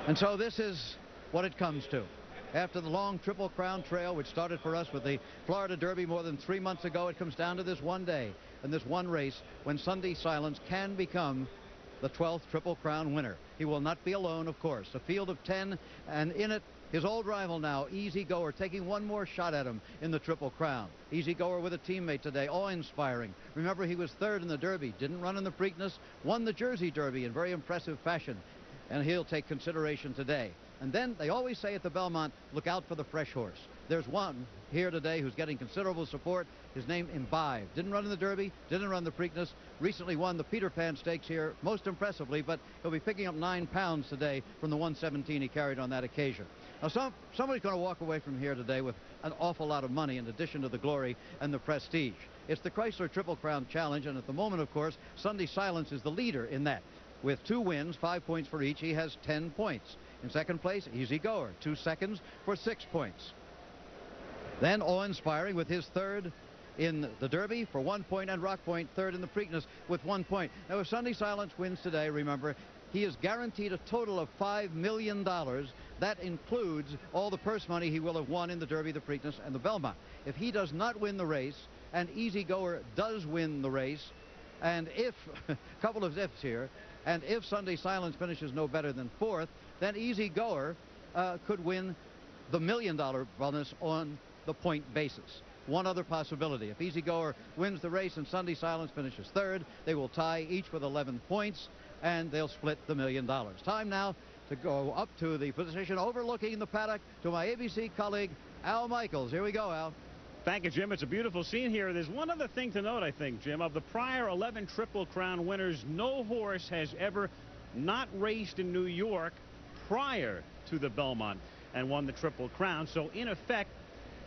And so this is what it comes to. After the long Triple Crown trail, which started for us with the Florida Derby more than 3 months ago, it comes down to this one day and this one race when Sunday Silence can become the 12th Triple Crown winner. He will not be alone, of course. A field of 10, and in it, his old rival now, Easy Goer, taking one more shot at him in the Triple Crown. Easy Goer with a teammate today, awe-inspiring. Remember, he was third in the Derby, didn't run in the Preakness, won the Jersey Derby in very impressive fashion, and he'll take consideration today. And then they always say at the Belmont, look out for the fresh horse. There's one here today who's getting considerable support. His name, Imbibe. Didn't run in the Derby, didn't run the Preakness, recently won the Peter Pan Stakes here most impressively, but he'll be picking up 9 pounds today from the 117 he carried on that occasion. Now, somebody's going to walk away from here today with an awful lot of money in addition to the glory and the prestige. It's the Chrysler Triple Crown Challenge, and at the moment, of course, Sunday Silence is the leader in that. With 2 wins, 5 points for each, he has 10 points. In second place, Easy Goer, 2 seconds for 6 points. Then awe-inspiring with his third in the Derby for 1 point, and Rock Point third in the Preakness with 1 point. Now, if Sunday Silence wins today, remember, he is guaranteed a total of $5 million. That includes all the purse money he will have won in the Derby, the Preakness, and the Belmont. If he does not win the race, and Easy Goer does win the race, and if, a couple of ifs here, and if Sunday Silence finishes no better than 4th, then Easy Goer could win the $1 million bonus on the point basis. One other possibility. If Easy Goer wins the race and Sunday Silence finishes 3rd, they will tie each with 11 points, and they'll split the $1 million. Time now to go up to the position overlooking the paddock to my ABC colleague, Al Michaels. Here we go, Al. Thank you, Jim. It's a beautiful scene here. There's one other thing to note, I think, Jim. Of the prior 11 Triple Crown winners, no horse has ever not raced in New York prior to the Belmont and won the Triple Crown. So, in effect,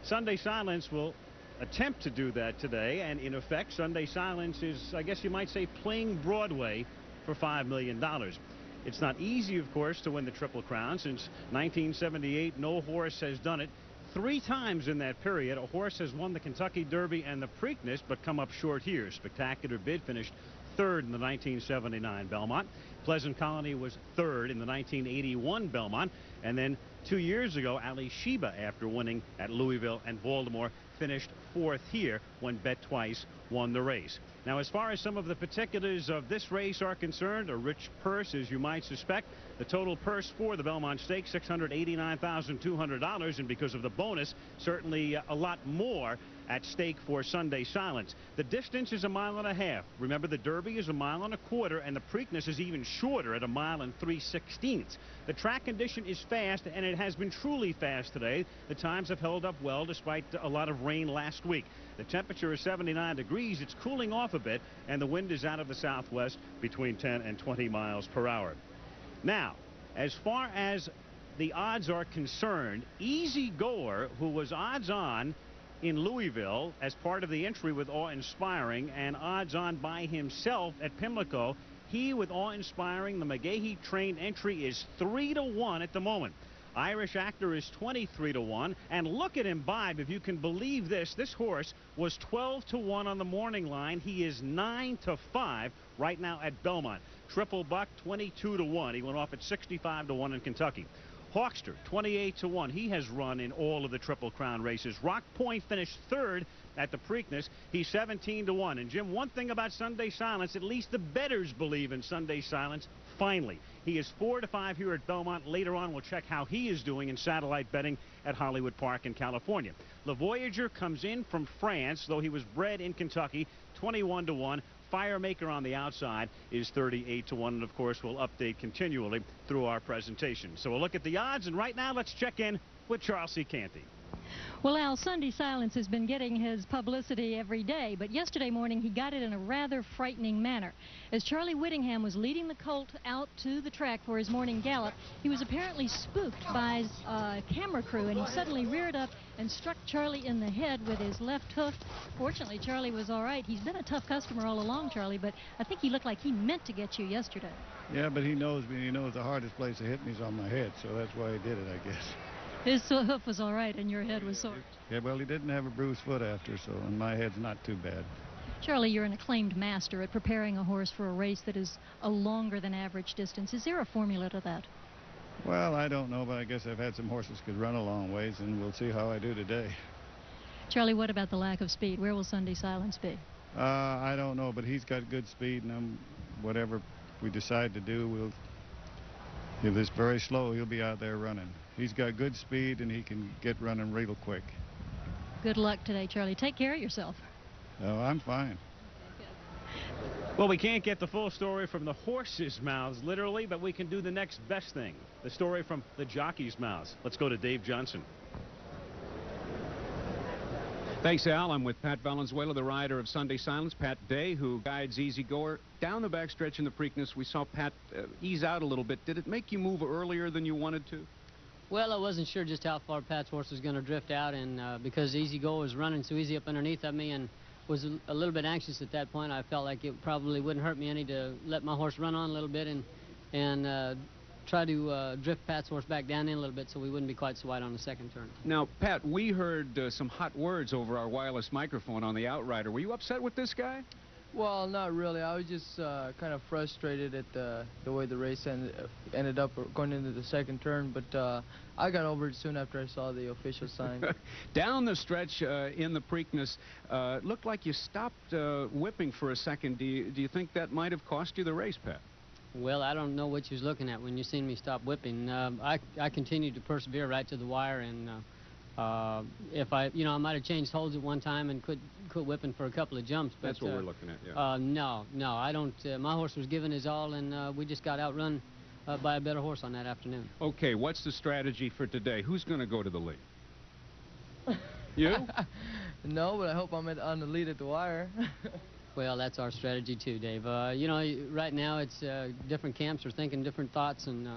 Sunday Silence will attempt to do that today. And, in effect, Sunday Silence is, I guess you might say, playing Broadway for $5 million. It's not easy, of course, to win the Triple Crown. Since 1978, no horse has done it. 3 times in that period, a horse has won the Kentucky Derby and the Preakness, but come up short here. Spectacular Bid finished 3rd in the 1979 Belmont. Pleasant Colony was 3rd in the 1981 Belmont. And then 2 years ago, Ali Sheba, after winning at Louisville and Baltimore, finished 4th here when Bet Twice won the race. Now, as far as some of the particulars of this race are concerned, a rich purse, as you might suspect. The total purse for the Belmont Stakes, $689,200, and because of the bonus, certainly a lot more at stake for Sunday Silence. The distance is 1.5 miles. Remember, the Derby is 1.25 miles, and the Preakness is even shorter at 1 3/16 miles. The track condition is fast, and it has been truly fast today. The times have held up well despite a lot of rain last week. The temperature is 79 degrees. It's cooling off a bit, and the wind is out of the southwest between 10 and 20 miles per hour. Now, as far as the odds are concerned, Easy Goer, who was odds-on in Louisville as part of the entry with Awe-Inspiring and odds-on by himself at Pimlico, he, with Awe-Inspiring, the McGahee trained entry, is 3-1 at the moment. Irish Actor is 23-1, and look at Imbibe, if you can believe this. This horse was 12-1 on the morning line. He is 9-5 right now at Belmont. Triple Buck, 22-1. He went off at 65-1 in Kentucky. HAWKSTER, 28-1. He has run in all of the Triple Crown races. Rock Point finished 3rd at the Preakness. He's 17-1. And, Jim, one thing about Sunday Silence, at least the bettors believe in Sunday Silence. Finally, he is 4-5 here at Belmont. Later on, we'll check how he is doing in satellite betting at Hollywood Park in California. Le Voyager comes in from France, though he was bred in Kentucky, 21-1. Firemaker on the outside is 38-1, and of course we'll update continually through our presentation. So we'll look at the odds, and right now let's check in with Charles C. Canty. Well, Al, Sunday Silence has been getting his publicity every day, but yesterday morning he got it in a rather frightening manner. As Charlie Whittingham was leading the colt out to the track for his morning gallop, he was apparently spooked by his camera crew, and he suddenly reared up and struck Charlie in the head with his left hoof. Fortunately, Charlie was all right. He's been a tough customer all along, Charlie, but I think he looked like he meant to get you yesterday. Yeah, but he knows me. He knows the hardest place to hit me is on my head, so that's why he did it, I guess. His hoof was all right, and your head was sore. Yeah, well, he didn't have a bruised foot after, so and my head's not too bad. Charlie, you're an acclaimed master at preparing a horse for a race that is a longer than average distance. Is there a formula to that? Well, I don't know, but I guess I've had some horses could run a long ways, and we'll see how I do today. Charlie, what about the lack of speed? Where will Sunday Silence be? I don't know, but he's got good speed, and whatever we decide to do, if it's very slow, he'll be out there running. He's got good speed, and he can get running real quick. Good luck today, Charlie. Take care of yourself. Oh, I'm fine. Well, we can't get the full story from the horses' mouths, literally, but we can do the next best thing. The story from the jockeys' mouths. Let's go to Dave Johnson. Thanks, Al. I'm with Pat Valenzuela, the rider of Sunday Silence. Pat Day, who guides Easy Goer. Down the backstretch in the Preakness, we saw Pat ease out a little bit. Did it make you move earlier than you wanted to? Well, I wasn't sure just how far Pat's horse was going to drift out, and because Easy Goer was running so easy up underneath of me and was a little bit anxious at that point, I felt like it probably wouldn't hurt me any to let my horse run on a little bit and try to drift Pat's horse back down in a little bit so we wouldn't be quite so wide on the second turn. Now, Pat, we heard some hot words over our wireless microphone on the outrider. Were you upset with this guy? Well, not really. I was just kind of frustrated at the way the race ended up going into the second turn, but I got over it soon after I saw the official sign. Down the stretch in the Preakness, looked like you stopped whipping for a second. Do you think that might have cost you the race, Pat? Well, I don't know what you was looking at when you seen me stop whipping. I continued to persevere right to the wire, and if I might have changed holds at one time and quit whipping for a couple of jumps. But that's what we're looking at, yeah. No, I don't. My horse was giving his all, and we just got outrun by a better horse on that afternoon. Okay, what's the strategy for today? Who's going to go to the lead? You? No, but I hope I'm on the lead at the wire. Well, that's our strategy too, Dave. Right now it's different camps are thinking different thoughts, and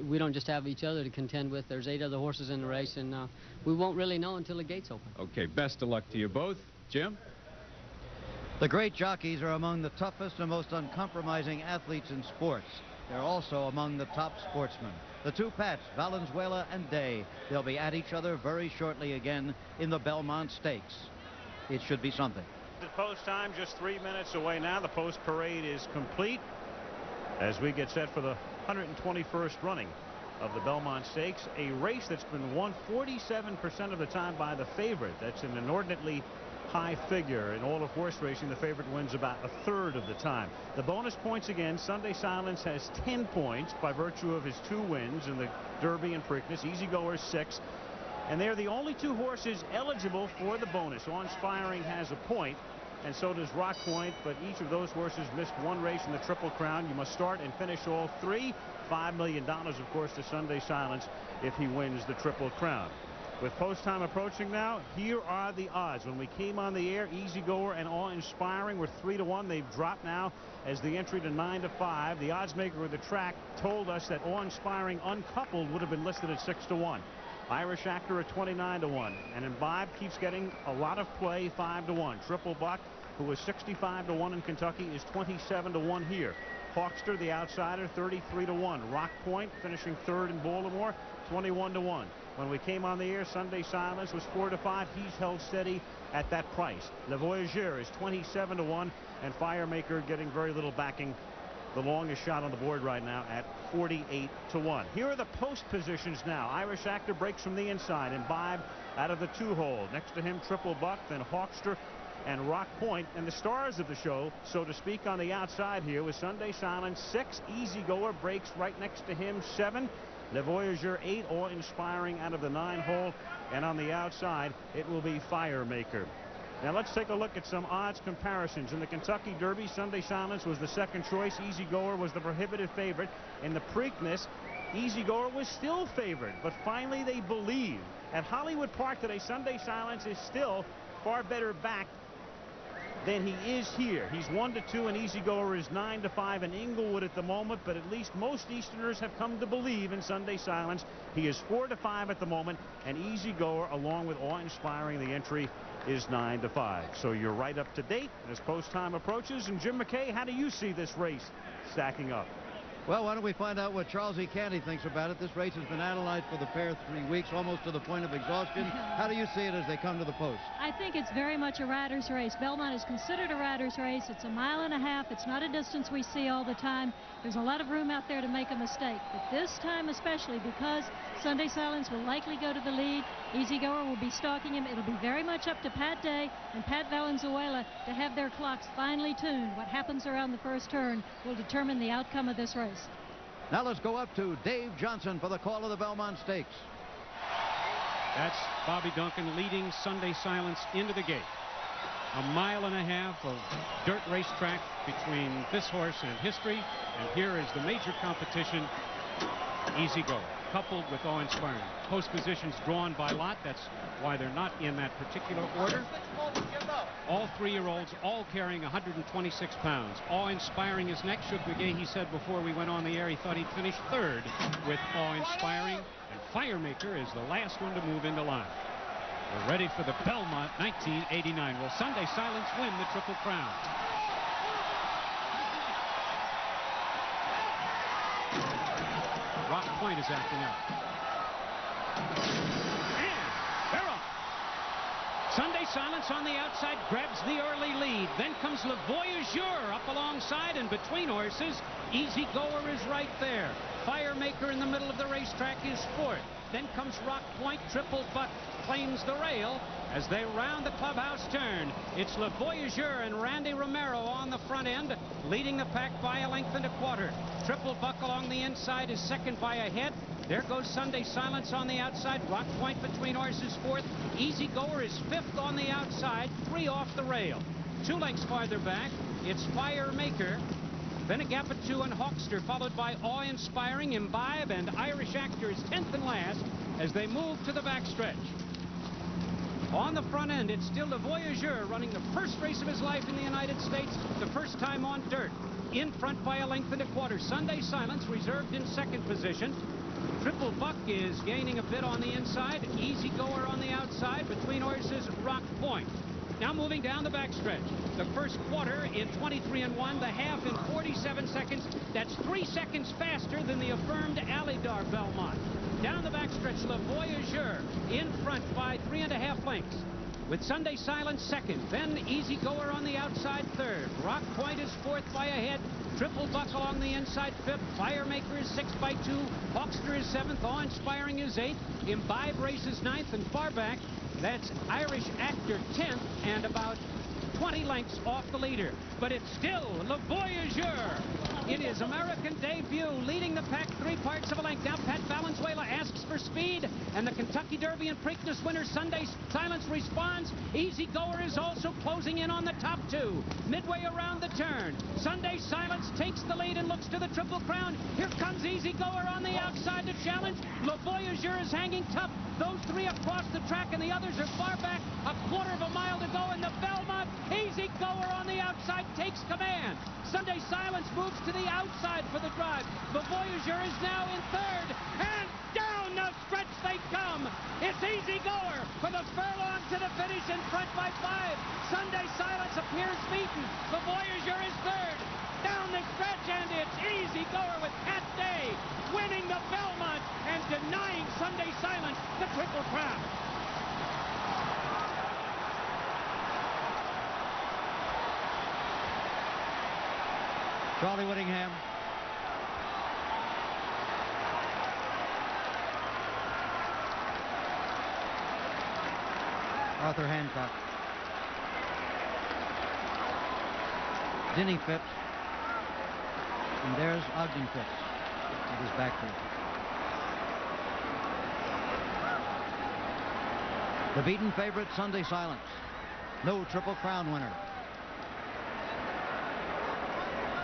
we don't just have each other to contend with. There's 8 other horses in the race, and we won't really know until the gates open. Okay, best of luck to you both. Jim? The great jockeys are among the toughest and most uncompromising athletes in sports. They're also among the top sportsmen. The two Pats, Valenzuela and Day, they'll be at each other very shortly again in the Belmont Stakes. It should be something. The post time just 3 minutes away now. The post parade is complete as we get set for the 121st running of the Belmont Stakes, a race that's been won 47% of the time by the favorite. That's an inordinately high figure. In all of horse racing, the favorite wins about a third of the time. The bonus points again. Sunday Silence has 10 points by virtue of his 2 wins in the Derby and Preakness. Easy Goer 6. And they're the only 2 horses eligible for the bonus. Awe-Inspiring has a point, and so does Rock Point, but each of those horses missed 1 race in the Triple Crown. You must start and finish all 3. $5 million, of course, to Sunday Silence if he wins the Triple Crown. With post time approaching now, here are the odds. When we came on the air, Easy Goer and Awe-Inspiring were 3-1. They've dropped now as the entry to 9-5. The odds maker of the track told us that Awe-Inspiring uncoupled would have been listed at 6-1. Irish Actor at 29-1, and Imbibe keeps getting a lot of play, 5-1. Triple Buck, who was 65-1 in Kentucky, is 27-1 here. HAWKSTER, the outsider, 33-1. Rock Point, finishing 3rd in Baltimore, 21-1. When we came on the air, Sunday Silence was 4-5. He's held steady at that price. Le Voyageur is 27-1, and Firemaker getting very little backing. The longest shot on the board right now at 48-1. Here are the post positions now. Irish Actor breaks from the inside. Imbibe out of the 2-hole. Next to him, Triple Buck, then HAWKSTER and Rock Point. And the stars of the show, so to speak, on the outside here with Sunday Silence 6. Easy Goer breaks right next to him 7. Le Voyageur 8. Awe-Inspiring out of the 9-hole. And on the outside, it will be Firemaker. Now let's take a look at some odds comparisons. In the Kentucky Derby, Sunday Silence was the second choice. Easy Goer was the prohibitive favorite. In the Preakness, Easy Goer was still favored, but finally they believe. At Hollywood Park today, Sunday Silence is still far better backed than he is here. He's 1-2, and Easy Goer is 9-5 in Inglewood at the moment, but at least most Easterners have come to believe in Sunday Silence. He is 4-5 at the moment, and Easy Goer, along with Awe-Inspiring, the entry is 9-5. So you're right up to date as post time approaches. And Jim McKay, how do you see this race stacking up? Well, why don't we find out what Charles E. Canty thinks about it? This race has been analyzed for the fair 3 weeks, almost to the point of exhaustion. How do you see it as they come to the post? I think it's very much a rider's race. Belmont is considered a rider's race. It's a mile and a half. It's not a distance we see all the time. There's a lot of room out there to make a mistake. But this time especially, because Sunday Silence will likely go to the lead, Easy Goer will be stalking him. It'll be very much up to Pat Day and Pat Valenzuela to have their clocks finely tuned. What happens around the first turn will determine the outcome of this race. Now let's go up to Dave Johnson for the call of the Belmont Stakes. That's Bobby Duncan leading Sunday Silence into the gate. A mile and a half of dirt racetrack between this horse and history. And here is the major competition, Easy Goer, coupled with awe-inspiring. Post positions drawn by lot. That's why they're not in that particular order. All 3-year-olds, all carrying 126 pounds. Awe-inspiring is next. Shook McGahee said before we went on the air he thought he'd finish third with awe-inspiring. And Firemaker is the last one to move into line. We're ready for the Belmont 1989. Will Sunday Silence win the Triple Crown? Rock Point is acting up. And they're off. Sunday Silence on the outside grabs the early lead. Then comes Le Voyageur up alongside and between horses. Easy Goer is right there. Firemaker in the middle of the racetrack is fourth. Then comes Rock Point. Triple Buck claims the rail as they round the clubhouse turn. It's Le Voyageur and Randy Romero on the front end, leading the pack by a length and a quarter. Triple Buck along the inside is second by a head. There goes Sunday Silence on the outside. Rock Point between horses fourth. Easy Goer is fifth on the outside, 3 off the rail. 2 lengths farther back, it's Firemaker. Then a gap of 2 and HAWKSTER, followed by Awe-Inspiring, Imbibe, and Irish Actor is 10th and last as they move to the backstretch. On the front end, it's still Le Voyageur running the first race of his life in the United States, the first time on dirt. In front by a length and a quarter. Sunday Silence reserved in second position. Triple Buck is gaining a bit on the inside. Easy Goer on the outside. Between horses, Rock Point. Now moving down the backstretch. The first quarter in 23 and 1, the half in 47 seconds. That's 3 seconds faster than the affirmed Alydar Belmont. Down the backstretch, Le Voyageur in front by 3.5 lengths. With Sunday Silence second, then Easy Goer on the outside third. Rock Point is fourth by a head. Triple Buck along the inside fifth. Firemaker is sixth by 2. HAWKSTER is seventh. Awe-Inspiring is eighth. Imbibe races ninth, and far back, that's Irish Actor 10th and about 20 lengths off the leader. But it's still Le Voyageur in his American debut, leading the pack 3 parts of a length. Now Pat Valenzuela asks for speed, and the Kentucky Derby and Preakness winner Sunday Silence responds. Easy Goer is also closing in on the top 2. Midway around the turn, Sunday Silence takes the lead and looks to the Triple Crown. Here comes Easy Goer on the outside to challenge. Le Voyageur is hanging tough. Those 3 across the track, and the others are far back. A quarter of a mile to go in the Belmont. Easy Goer on the outside takes command. Sunday Silence moves to the outside for the drive. The Voyageur is now in third, and down the stretch they come. It's Easy Goer for the furlong to the finish in front by 5. Sunday Silence appears beaten. The Voyageur is third. Down the stretch, and it's Easy Goer with Pat Day winning the Belmont and denying Sunday Silence the Triple Crown. Charlie Whittingham. Arthur Hancock. Denny Phipps. And there's Ogden Phipps with his back to it. The beaten favorite, Sunday Silence. No Triple Crown winner.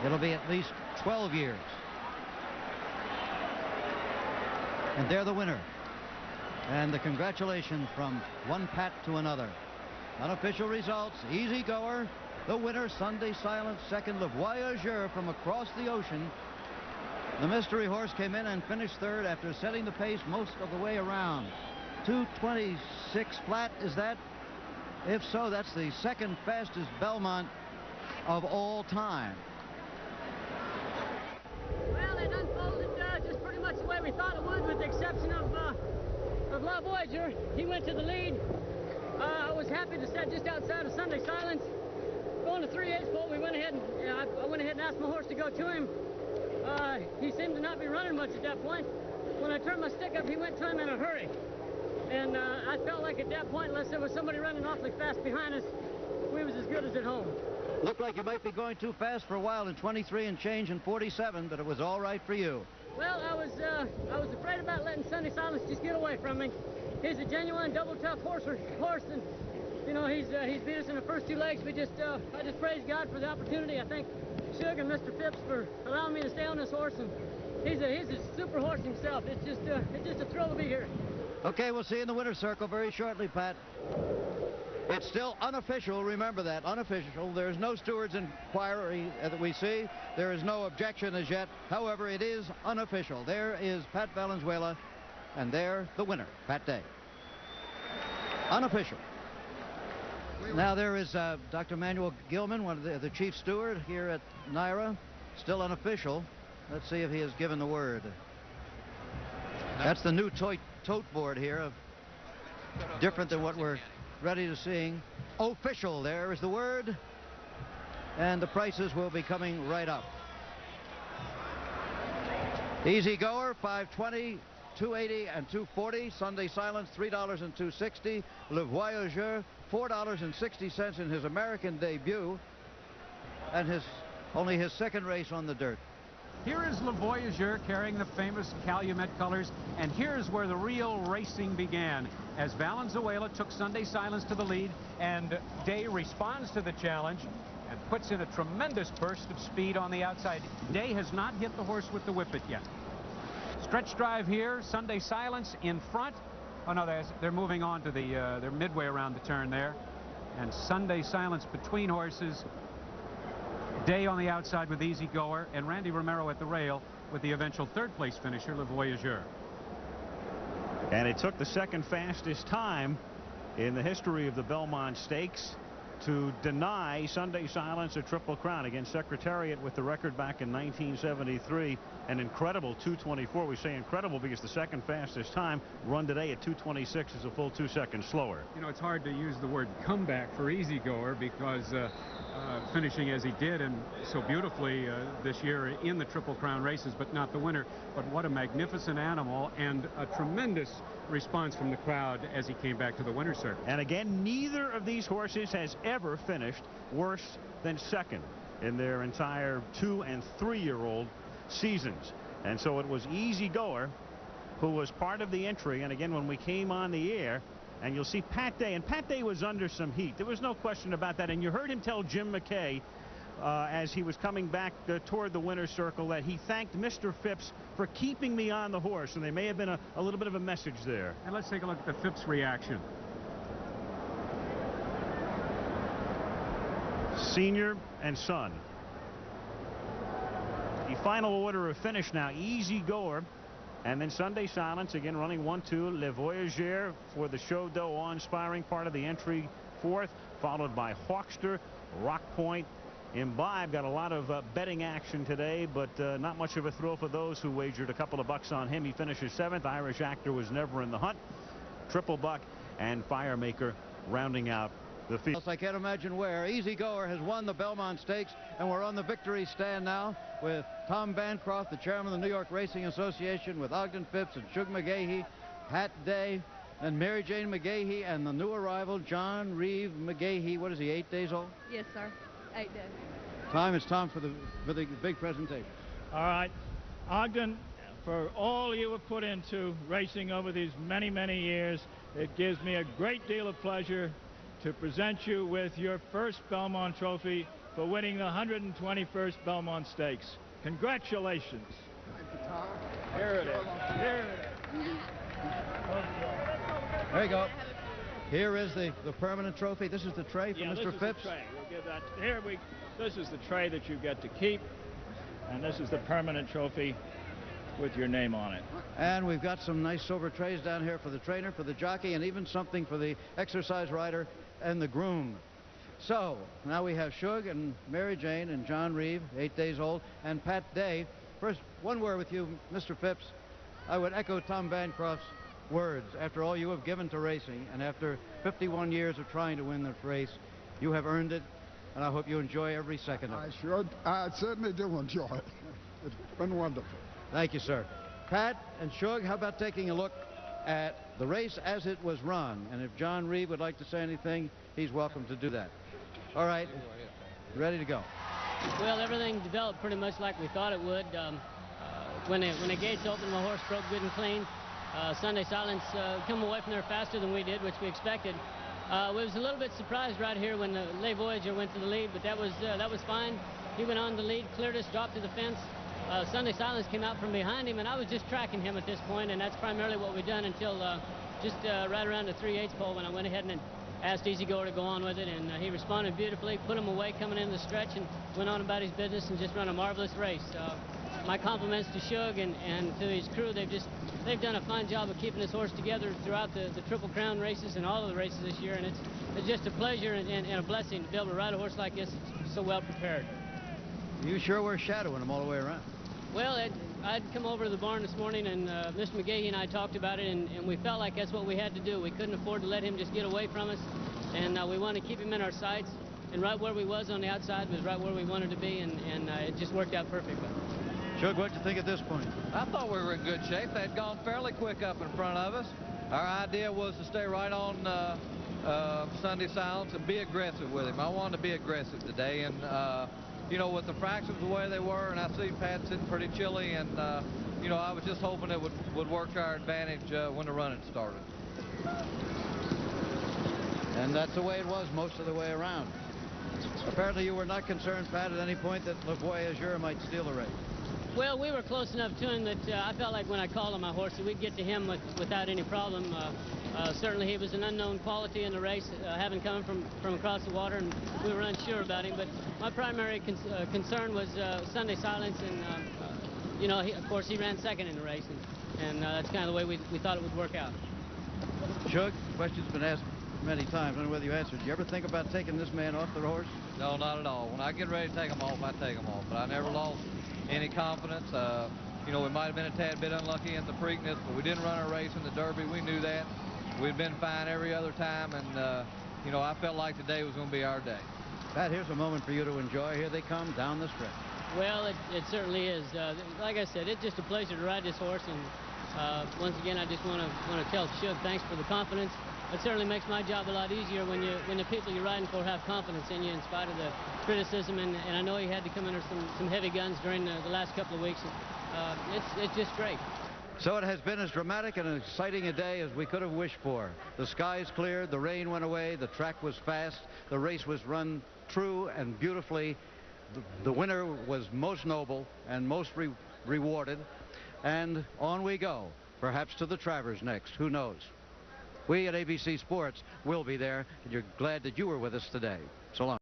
It'll be at least 12 years. And they're the winner. And the congratulations from one Pat to another. Unofficial results, Easy Goer, the winner, Sunday Silence second, Le Voyageur from across the ocean. The mystery horse came in and finished third after setting the pace most of the way around. 2:26 flat, is that? If so, that's the second fastest Belmont of all time. Well, Voyager, he went to the lead. I was happy to set just outside of Sunday Silence. Going to 3/8 pole, we went ahead and I went ahead and asked my horse to go to him. He seemed to not be running much at that point. When I turned my stick up, he went to him in a hurry. And I felt like at that point, unless there was somebody running awfully fast behind us, we was as good as at home. Looked like you might be going too fast for a while in 23 and change and 47, but it was all right for you. Well, I was afraid about letting Sunday Silence just get away from me. He's a genuine double tough horse, and you know he's beat us in the first 2 legs. I just praise God for the opportunity. I thank Shug and Mr. Phipps for allowing me to stay on this horse, and he's a super horse himself. It's just a thrill to be here. Okay, we'll see you in the winner's circle very shortly, Pat. It's still unofficial, remember that, unofficial. There's no steward's inquiry that we see. There is no objection as yet. However, it is unofficial. There is Pat Valenzuela, and there the winner, Pat Day. Unofficial. Now there is Dr. Manuel Gilman, one of the chief steward here at NYRA. Still unofficial. Let's see if he has given the word. That's the new tote board here, different than what we're ready to seeing. Official, there is the word. And the prices will be coming right up. Easy Goer, $5.20, $2.80, and $2.40. Sunday Silence, $3 and $2.60. Le Voyageur, $4.60 in his American debut, and only his second race on the dirt. Here is Le Voyageur carrying the famous Calumet colors, and here's where the real racing began, as Valenzuela took Sunday Silence to the lead, and Day responds to the challenge and puts in a tremendous burst of speed on the outside. Day has not hit the horse with the whippet yet. Stretch drive here, Sunday Silence in front. Oh no, they're moving on to they're midway around the turn there, and Sunday Silence between horses. Day on the outside with Easy Goer, and Randy Romero at the rail with the eventual third-place finisher, Le Voyageur. And it took the second fastest time in the history of the Belmont Stakes to deny Sunday Silence a Triple Crown against Secretariat with the record back in 1973. An incredible 2:24. We say incredible because the second fastest time run today at 2:26 is a full 2 seconds slower. You know, it's hard to use the word comeback for Easy Goer because finishing as he did and so beautifully this year in the Triple Crown races, but not the winner. But what a magnificent animal, and a tremendous response from the crowd as he came back to the winner's circle. And again, neither of these horses has ever finished worse than second in their entire 2- and 3-year-old seasons. And so it was Easy Goer who was part of the entry. And again, when we came on the air, and you'll see Pat Day, and Pat Day was under some heat. There was no question about that. And you heard him tell Jim McKay as he was coming back toward the winner's circle that he thanked Mr. Phipps for keeping me on the horse. And there may have been a little bit of a message there. And let's take a look at the Phipps reaction. Senior and son. The final order of finish now. Easy Goer, and then Sunday Silence, again running 1-2. Le Voyageur for the show doe awe-inspiring part of the entry, fourth, followed by HAWKSTER, Rock Point, Imbibe. Got a lot of betting action today, but not much of a thrill for those who wagered a couple of bucks on him. He finishes 7th. Irish Actor was never in the hunt. Triple Buck and Firemaker rounding out the field. I can't imagine where. Easy Goer has won the Belmont Stakes, and we're on the victory stand now with Tom Bancroft, the chairman of the New York Racing Association, with Ogden Phipps and Shug McGahee, Pat Day, and Mary Jane McGahee, and the new arrival, John Reeve McGahee. What is he, 8 days old? Yes, sir. 8 days. It's time for the big presentation. All right. Ogden, for all you have put into racing over these many, many years, it gives me a great deal of pleasure to present you with your first Belmont trophy for winning the 121st Belmont Stakes. Congratulations. Thank you, Tom. Here it is. Here it is. There you go. Here is the permanent trophy. This is the tray for Mr. This is Phipps. the tray. We'll give that. This is the tray that you get to keep, and this is the permanent trophy with your name on it. And we've got some nice silver trays down here for the trainer, for the jockey, and even something for the exercise rider and the groom. So now we have Shug and Mary Jane and John Reeve, 8 days old, and Pat Day. First, one word with you, Mr. Phipps. I would echo Tom Bancroft's words. After all you have given to racing, and after 51 years of trying to win this race, you have earned it, and I hope you enjoy every second of it. I certainly do enjoy it. It's been wonderful. Thank you, sir. Pat and Shug, how about taking a look at the race as it was run? And if John Reed would like to say anything, he's welcome to do that. All right, ready to go. Well, everything developed pretty much like we thought it would. When the gates opened, my horse broke good and clean. Sunday Silence come away from there faster than we did, which we expected. We was a little bit surprised right here when the Le Voyager went to the lead, but that was fine. He went on the lead, cleared us, dropped to the fence. Sunday Silence came out from behind him, and I was just tracking him at this point, and that's primarily what we've done until just right around the 3/8 pole when I went ahead and asked Easy Goer to go on with it, and he responded beautifully, put him away coming in the stretch, and went on about his business and just run a marvelous race. My compliments to Shug and to his crew. They've done a fine job of keeping this horse together throughout the Triple Crown races and all of the races this year, and it's just a pleasure and a blessing to be able to ride a horse like this so well prepared. You sure were shadowing him all the way around. Well, I'd come over to the barn this morning, and Mr. McGahee and I talked about it, and we felt like that's what we had to do. We couldn't afford to let him just get away from us, and we wanted to keep him in our sights, and right where we was on the outside was right where we wanted to be, and it just worked out perfectly. Shug, what'd you think at this point? I thought we were in good shape. They'd gone fairly quick up in front of us. Our idea was to stay right on Sunday Silence and be aggressive with him. I wanted to be aggressive today, and you know, with the fractions the way they were, and I see Pat sitting pretty chilly, and you know, I was just hoping it would work to our advantage when the running started. And that's the way it was most of the way around. Apparently you were not concerned, Pat, at any point that Le Voyager might steal the race. Well, we were close enough to him that I felt like when I called on my horse that we'd get to him without any problem. Certainly he was an unknown quality in the race, having come from across the water, and we were unsure about him. But my primary concern was Sunday Silence, and you know, of course he ran second in the race, and that's kind of the way we thought it would work out. Shug, the question's been asked many times. I don't know whether you answered. Did you ever think about taking this man off the horse? No, not at all. When I get ready to take him off, I take him off. But I never lost any confidence. You know, we might have been a tad bit unlucky in the Preakness, but we didn't run a race in the Derby. We knew that. We'd been fine every other time, and you know, I felt like today was going to be our day. Pat, here's a moment for you to enjoy. Here they come down the stretch. Well, it certainly is. Like I said, it's just a pleasure to ride this horse, and once again, I just want to tell Shug thanks for the confidence. It certainly makes my job a lot easier when the people you're riding for have confidence in you in spite of the criticism, and I know he had to come under some heavy guns during the last couple of weeks. It's just great. So it has been as dramatic and exciting a day as we could have wished for. The skies cleared, the rain went away, the track was fast, the race was run true and beautifully. The winner was most noble and most rewarded, and on we go, perhaps to the Travers next, who knows. We at ABC Sports will be there, and you're glad that you were with us today. So long.